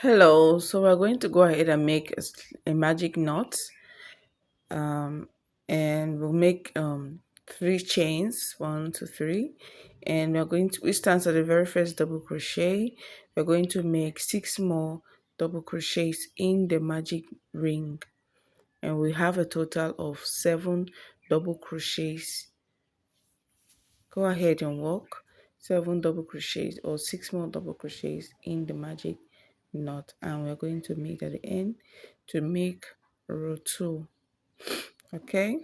Hello, so we're going to go ahead and make a magic knot, um, and we'll make three chains, 1 2 3, and we're going to, we start at the very first double crochet. We're going to make 6 more double crochets in the magic ring, and we have a total of 7 double crochets. Go ahead and work 7 double crochets or 6 more double crochets in the magic knot, and we're going to meet at the end to make row 2. Okay,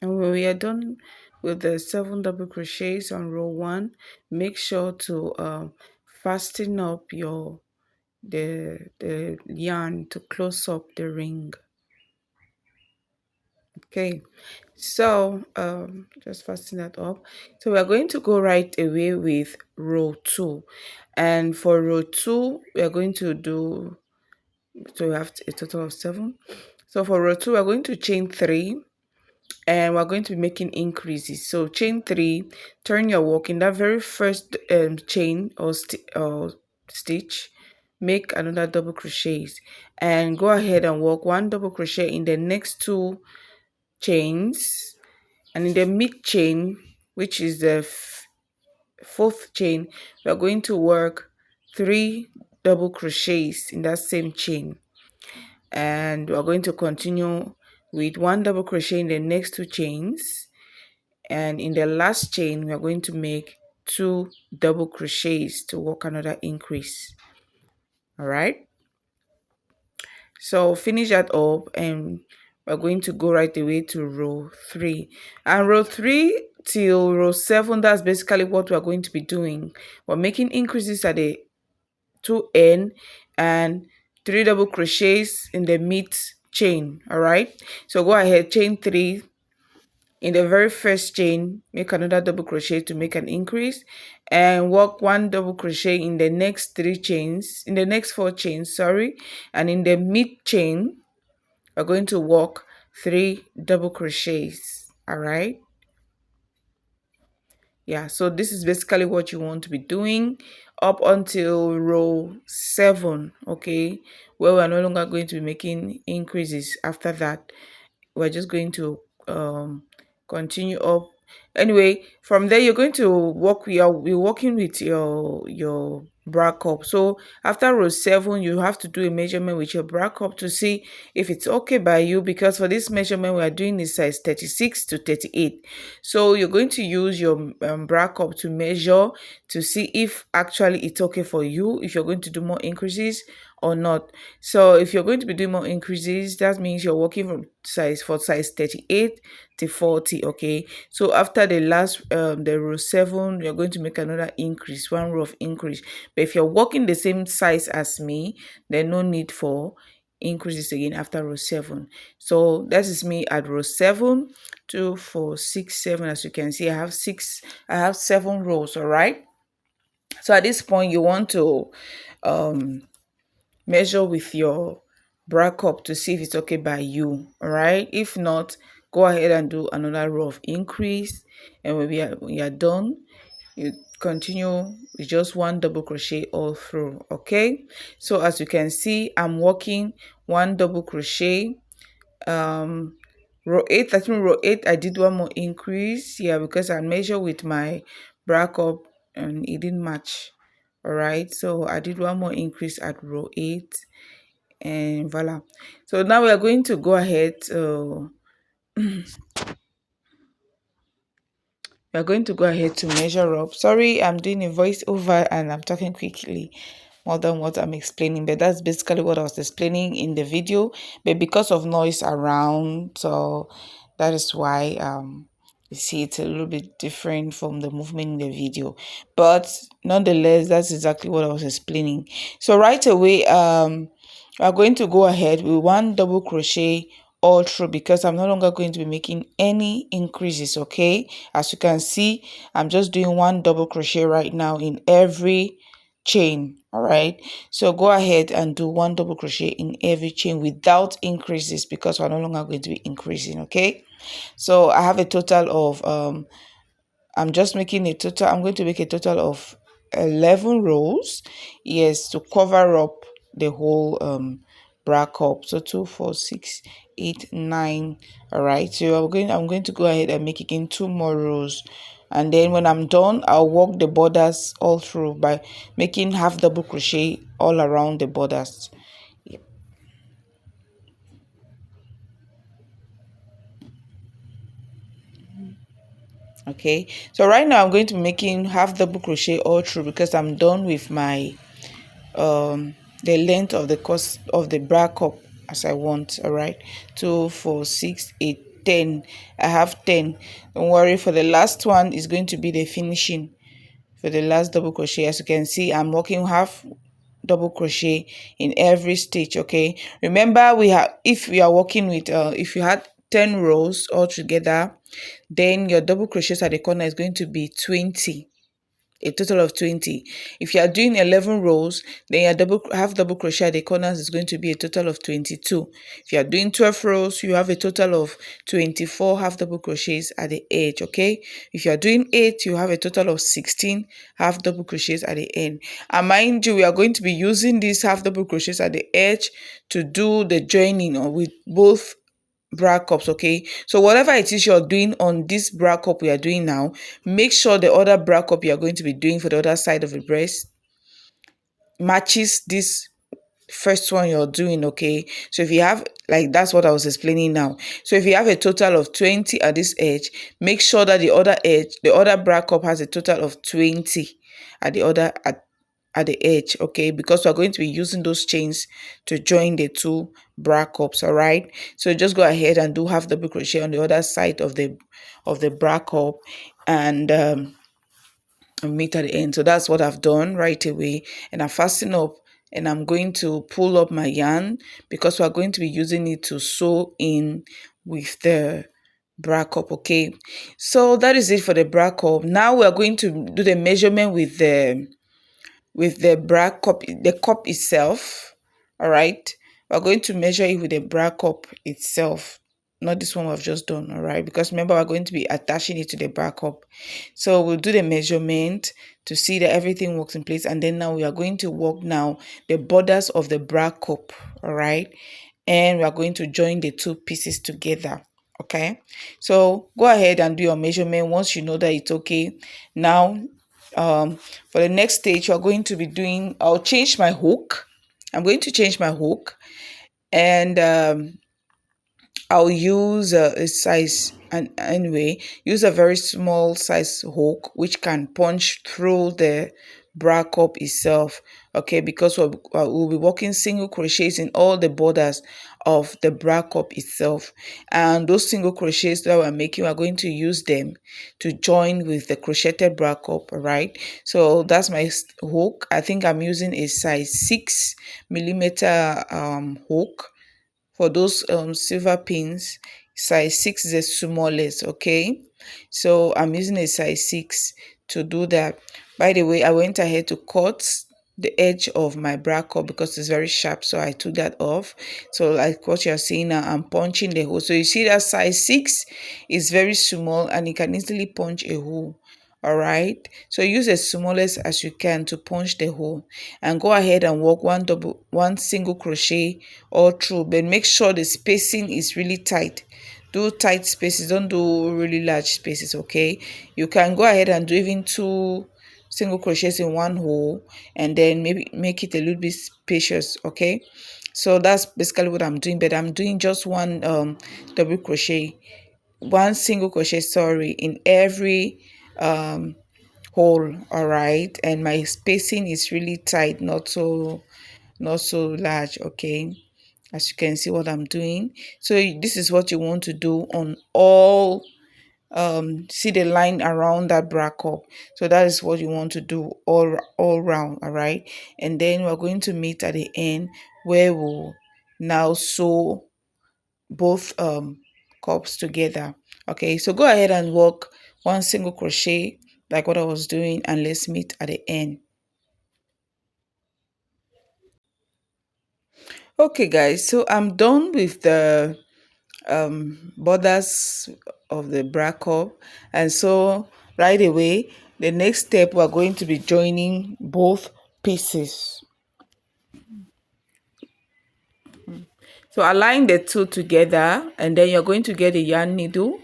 and when we are done with the 7 double crochets on row 1, make sure to fasten up your the yarn to close up the ring. Okay, so just fasten that up. So we are going to go right away with row 2, and for row 2 we are going to do, so we have a total of 7. So for row 2 we're going to chain 3, and we're going to be making increases. So chain 3, turn your work in that very first chain or stitch, make another double crochets, and go ahead and work 1 double crochet in the next 2 chains, and in the mid chain, which is the fourth chain, we are going to work 3 double crochets in that same chain, and we are going to continue with 1 double crochet in the next 2 chains, and in the last chain we are going to make 2 double crochets to work another increase. All right, so finish that up, and we're going to go right away to row 3, and row 3 till row 7, that's basically what we're going to be doing. We're making increases at the 2 end and 3 double crochets in the mid chain. All right, so go ahead, chain 3 in the very first chain, make another double crochet to make an increase, and work 1 double crochet in the next 3 chains, in the next 4 chains, sorry, and in the mid chain we're going to work 3 double crochets. All right, yeah, so this is basically what you want to be doing up until row 7. Okay, where we're no longer going to be making increases. After that we're just going to continue up. Anyway, from there you're going to work, we're working with your bra cup. So after row 7 you have to do a measurement with your bra cup to see if it's okay by you, because for this measurement we are doing is size 36 to 38. So you're going to use your bra cup to measure to see if actually it's okay for you, if you're going to do more increases or not. So if you're going to be doing more increases, that means you're working from size 38 to 40. Okay, so after the last the row 7 you're going to make another increase, 1 row of increase. But if you're working the same size as me, then no need for increases again after row 7. So that is me at row 7, 2 4 6 7. As you can see, I have 7 rows. All right, so at this point you want to measure with your bra cup to see if it's okay by you. All right, if not, go ahead and do another row of increase, and when you are done, you continue with just 1 double crochet all through. Okay, so as you can see, I'm working 1 double crochet. Row 8, I think row 8 I did 1 more increase, yeah, because I measured with my bra cup and it didn't match. All right, so I did 1 more increase at row 8, and voila. So now we are going to go ahead, we are going to go ahead to measure up. Sorry, I'm doing a voiceover and I'm talking quickly more than what I'm explaining, but that's basically what I was explaining in the video. But because of noise around, so that is why you see it's a little bit different from the movement in the video, but nonetheless that's exactly what I was explaining. So right away we are going to go ahead with 1 double crochet all through, because I'm no longer going to be making any increases. Okay, as you can see, I'm just doing 1 double crochet right now in every chain. All right, so go ahead and do 1 double crochet in every chain without increases, because we're no longer going to be increasing. Okay, so I have a total of I'm going to make a total of 11 rows, yes, to cover up the whole bra cup. So 2, 4, 6, 8, 9. All right, so I'm going to go ahead and make again 2 more rows, and then when I'm done, I'll work the borders all through by making half double crochet all around the borders. Okay, so right now I'm going to be making half double crochet all through because I'm done with my the length of the cost of the bra cup as I want. All right, 2, 4, 6, 8, 10. I have 10. Don't worry, for the last one is going to be the finishing for the last double crochet. As you can see, I'm working half double crochet in every stitch. Okay, remember, we have, if we are working with if you had 10 rows all together, then your double crochets at the corner is going to be 20, a total of 20. If you are doing 11 rows, then your double crochet at the corners is going to be a total of 22. If you are doing 12 rows, you have a total of 24 half double crochets at the edge. Okay, if you are doing 8, you have a total of 16 half double crochets at the end. And mind you, we are going to be using these half double crochets at the edge to do the joining or with both bra cups. Okay, so whatever it is you're doing on this bra cup we are doing now, make sure the other bra cup you are going to be doing for the other side of the breast matches this first one you're doing. Okay, so if you have, like, that's what I was explaining now. So if you have a total of 20 at this edge, make sure that the other edge, the other bra cup, has a total of 20 at the other at the edge. Okay, because we're going to be using those chains to join the two bra cups. All right, so just go ahead and do half double crochet on the other side of the bra cup, and meet at the end. So that's what I've done right away, and I fasten up, and I'm going to pull up my yarn because we're going to be using it to sew in with the bra cup. Okay, so that is it for the bra cup. Now we are going to do the measurement with the bra cup, the cup itself. All right, we're going to measure it with the bra cup itself, not this one we've just done. All right, because remember, we're going to be attaching it to the bra cup. So we'll do the measurement to see that everything works in place, and then now we are going to work now the borders of the bra cup. All right, and we are going to join the two pieces together. Okay, so go ahead and do your measurement once you know that it's okay. Now for the next stage, you're going to be doing, I'll change my hook. I'm going to change my hook, and I'll use a size, and anyway, use a very small size hook which can punch through the bra cup itself. Okay, because we'll be working single crochets in all the borders of the bra cup itself, and those single crochets that we're making, we're going to use them to join with the crocheted bra cup. All right, so that's my hook. I think I'm using a size 6 millimeter hook for those silver pins. Size 6 is the smallest. Okay, so I'm using a size 6 to do that. By the way, I went ahead to cut the edge of my bra cup because it's very sharp, so I took that off. So like what you're seeing now, I'm punching the hole. So you see that size 6 is very small and it can easily punch a hole. All right, so use as smallest as you can to punch the hole, and go ahead and work one single crochet all through, but make sure the spacing is really tight. Do tight spaces, don't do really large spaces. Okay, you can go ahead and do even 2 single crochets in one hole, and then maybe make it a little bit spacious. Okay, so that's basically what I'm doing, but I'm doing just one double crochet, one single crochet, sorry, in every hole. All right, and my spacing is really tight, not so large. Okay, as you can see what I'm doing. So this is what you want to do on all, see the line around that bra cup. So that is what you want to do all round. All right, and then we're going to meet at the end where we'll now sew both cups together. Okay, so go ahead and work one single crochet like what I was doing, and let's meet at the end. Okay guys, so I'm done with the borders of the bra cup, and so right away The next step, we're going to be joining both pieces. So align the two together, and then you're going to get a yarn needle,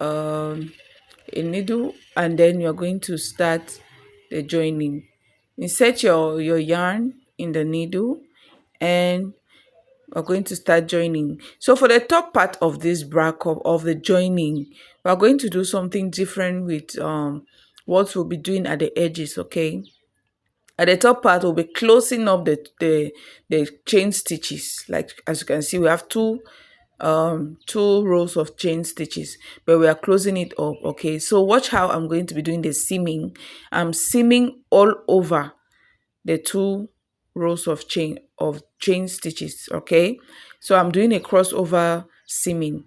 and then you're going to start the joining. Insert your yarn in the needle, and we're going to start joining. So for the top part of this bracket of the joining, we're going to do something different with what we'll be doing at the edges. Okay, at the top part, we'll be closing up the chain stitches. Like as you can see, we have two rows of chain stitches, but we are closing it up. Okay, so watch how I'm going to be doing the seaming. I'm seaming all over the two rows of chain stitches. Okay, so I'm doing a crossover seaming,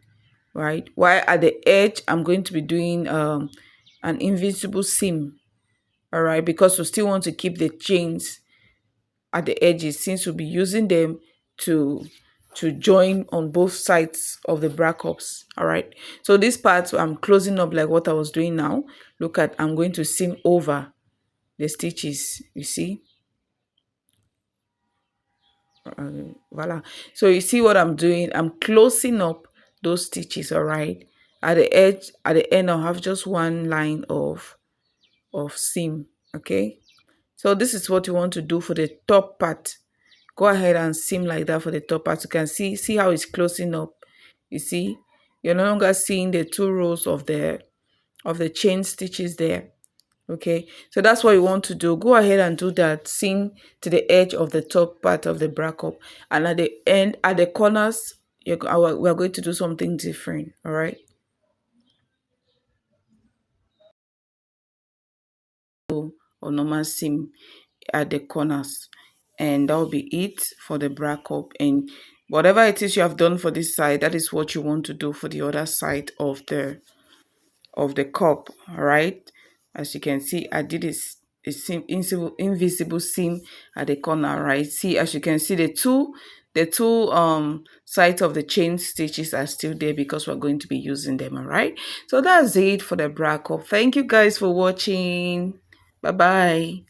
right? While at the edge, I'm going to be doing an invisible seam. All right, because we still want to keep the chains at the edges, since we'll be using them to join on both sides of the bra cups. All right, so this part I'm closing up like what I was doing now. Look at, I'm going to seam over the stitches, you see. Voila. So you see what I'm doing, I'm closing up those stitches. All right, at the edge, at the end, I'll have just one line of seam. Okay, so this is what you want to do for the top part. Go ahead and seam like that for the top part. You can see how it's closing up. You see, you're no longer seeing the two rows of the chain stitches there. Okay, so that's what you want to do. Go ahead and do that. Seam to the edge of the top part of the bra cup, and at the end, at the corners, we're going to do something different. All right, or normal seam at the corners, and that will be it for the bra cup. And whatever it is you have done for this side, that is what you want to do for the other side of the cup. All right, as you can see, I did this a seam, invisible seam at the corner. Right, see, as you can see, the two sides of the chain stitches are still there because we're going to be using them. All right, so that's it for the bra cup. Thank you guys for watching. Bye bye.